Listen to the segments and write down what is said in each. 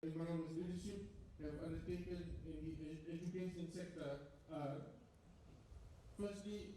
Bainimarama's leadership have undertaken in the education sector are firstly,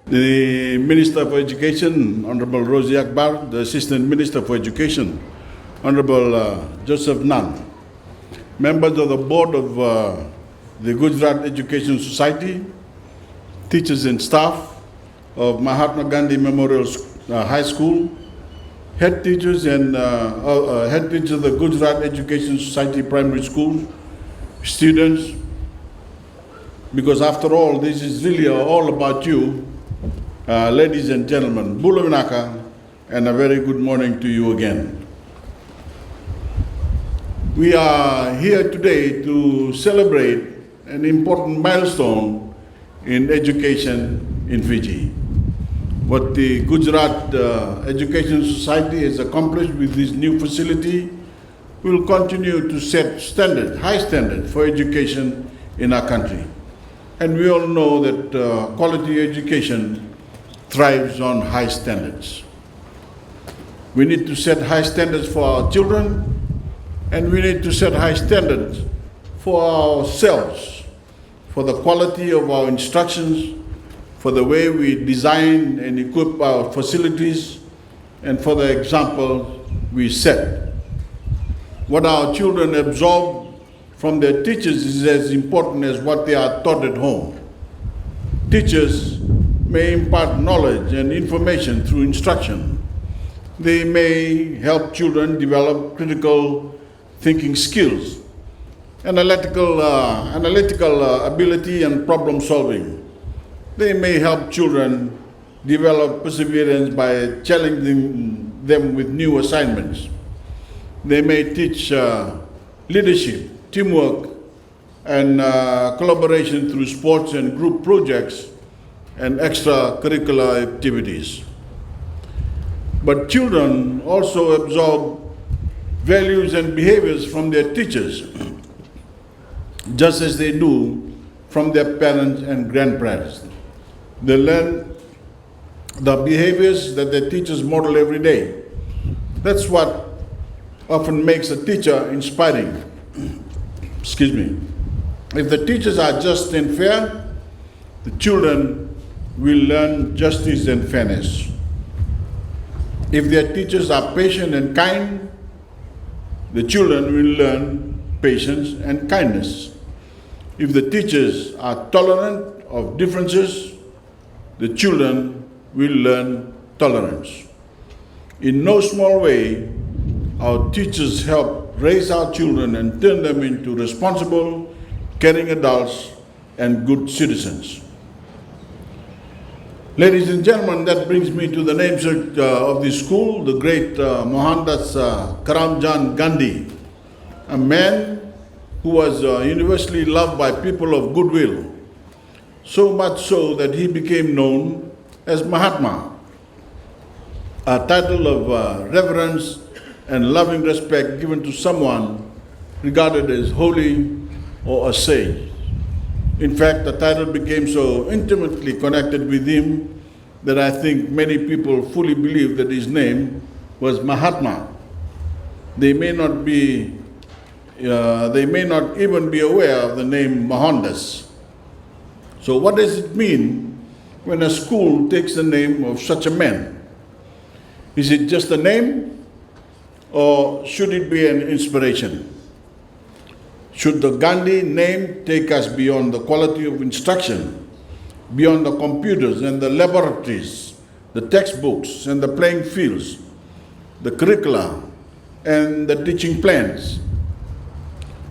the Minister for Education, Honorable Rosie Akbar, the Assistant Minister for Education, Honorable Joseph Nunn, members of the board of the Gujarat Education Society, teachers and staff of Mahatma Gandhi Memorial High School, head teachers and head teachers of the Gujarat Education Society Primary School, students, because after all, this is really all about you. Ladies and gentlemen, Bula Vinaka, and a very good morning to you again. We are here today to celebrate an important milestone in education in Fiji. What the Gujarat Education Society has accomplished with this new facility will continue to set high standard for education in our country. And we all know that quality education thrives on high standards. We need to set high standards for our children, and we need to set high standards for ourselves, for the quality of our instructions, for the way we design and equip our facilities, and for the example we set. What our children absorb from their teachers is as important as what they are taught at home. Teachers may impart knowledge and information through instruction. They may help children develop critical thinking skills, analytical ability and problem solving. They may help children develop perseverance by challenging them with new assignments. They may teach leadership, teamwork, and collaboration through sports and group projects and extracurricular activities. But children also absorb values and behaviors from their teachers, just as they do from their parents and grandparents. They learn the behaviors that their teachers model every day. That's what often makes a teacher inspiring. Excuse me. If the teachers are just and fair, the children will learn justice and fairness. If their teachers are patient and kind, the children will learn patience and kindness. If the teachers are tolerant of differences, the children will learn tolerance. In no small way, our teachers help raise our children and turn them into responsible, caring adults and good citizens. Ladies and gentlemen, that brings me to the namesake of the school, the great Mohandas Karamchand Gandhi, a man who was universally loved by people of goodwill, so much so that he became known as Mahatma, a title of reverence and loving respect given to someone regarded as holy or a sage. In fact, the title became so intimately connected with him that I think many people fully believe that his name was Mahatma. They may not even be aware of the name Mohandas. So what does it mean when a school takes the name of such a man? Is it just a name, or should it be an inspiration? Should the Gandhi name take us beyond the quality of instruction, beyond the computers and the laboratories, the textbooks and the playing fields, the curricula and the teaching plans?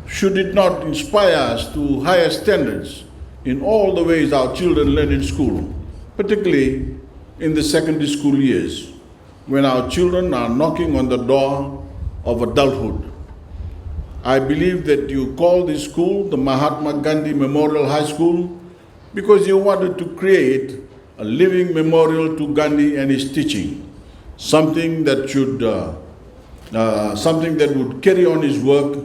Should it not inspire us to higher standards in all the ways our children learn in school, particularly in the secondary school years, when our children are knocking on the door of adulthood? I believe that you call this school the Mahatma Gandhi Memorial High School because you wanted to create a living memorial to Gandhi and his teaching, something that would carry on his work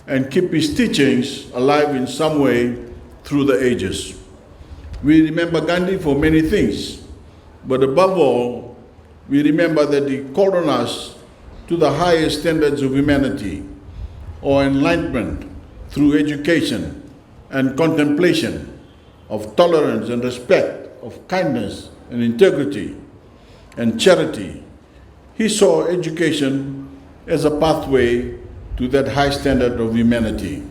and keep his teachings alive in some way through the ages. We remember Gandhi for many things, but above all, we remember that he called on us to the highest standards of humanity or enlightenment through education and contemplation, of tolerance and respect, of kindness and integrity and charity. He saw education as a pathway to that high standard of humanity.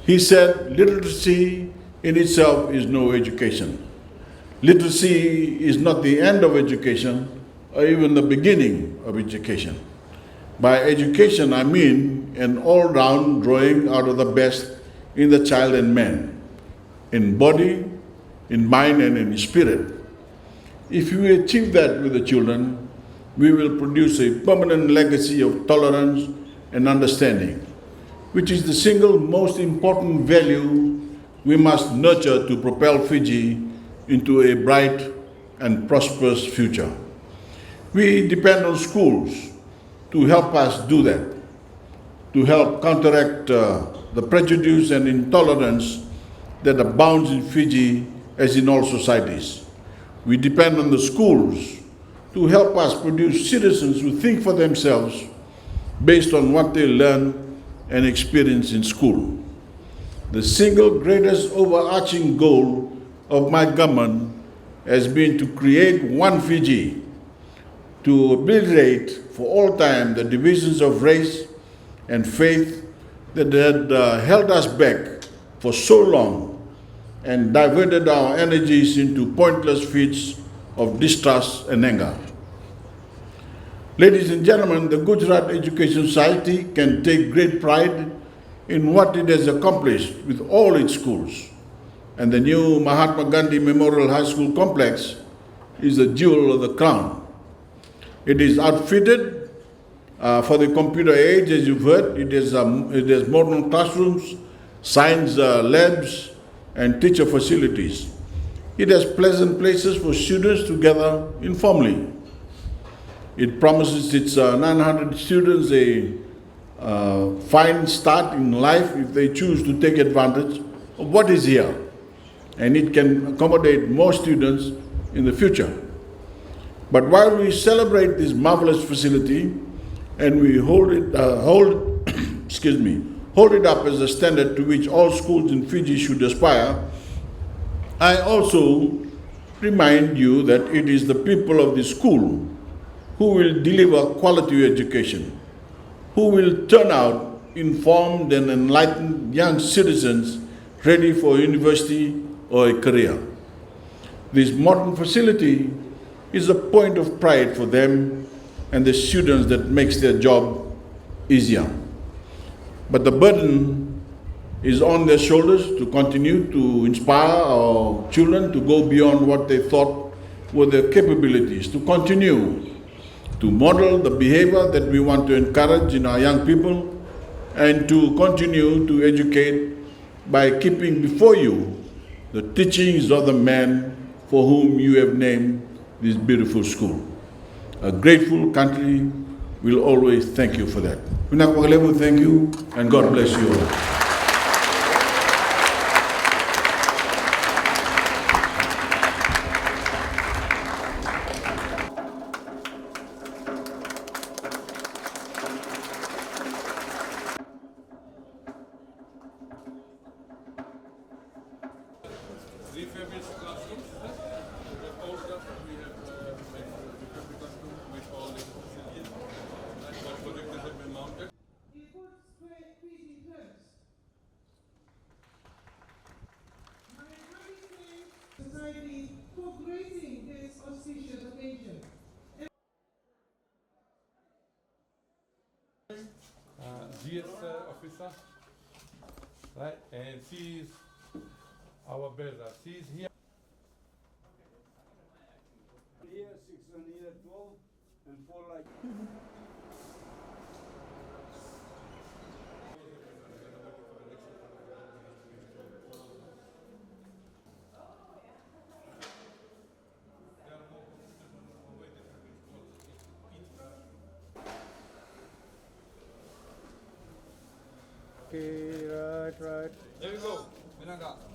He said literacy in itself is no education. Literacy is not the end of education or even the beginning of education. By education, I mean an all-round drawing out of the best in the child and man, in body, in mind, and in spirit. If we achieve that with the children, we will produce a permanent legacy of tolerance and understanding, which is the single most important value we must nurture to propel Fiji into a bright and prosperous future. We depend on schools to help us do that, to help counteract the prejudice and intolerance that abounds in Fiji as in all societies. We depend on the schools to help us produce citizens who think for themselves based on what they learn and experience in school. The single greatest overarching goal of my government has been to create one Fiji, to obliterate for all time the divisions of race and faith that had held us back for so long and diverted our energies into pointless fits of distrust and anger. Ladies and gentlemen, the Gujarat Education Society can take great pride in what it has accomplished with all its schools. And the new Mahatma Gandhi Memorial High School complex is the jewel of the crown. It is outfitted for the computer age, as you've heard. It has modern classrooms, science labs, and teacher facilities. It has pleasant places for students to gather informally. It promises its 900 students a fine start in life if they choose to take advantage of what is here. And it can accommodate more students in the future. But while we celebrate this marvelous facility and we hold it up as a standard to which all schools in Fiji should aspire, I also remind you that it is the people of the school who will deliver quality education, who will turn out informed and enlightened young citizens ready for university or a career. This modern facility is a point of pride for them and the students that makes their job easier. But the burden is on their shoulders to continue to inspire our children to go beyond what they thought were their capabilities, to continue to model the behavior that we want to encourage in our young people, and to continue to educate by keeping before you the teachings of the man for whom you have named this beautiful school. A grateful country will always thank you for that. Thank you, and God bless you all. Refurbished classrooms. We have all stuff. We have made classroom with all the facilities. officer, right? And she's our brother. She's here. Here 6 and here 12 and 4 like. Okay, right. There we go. Minanga.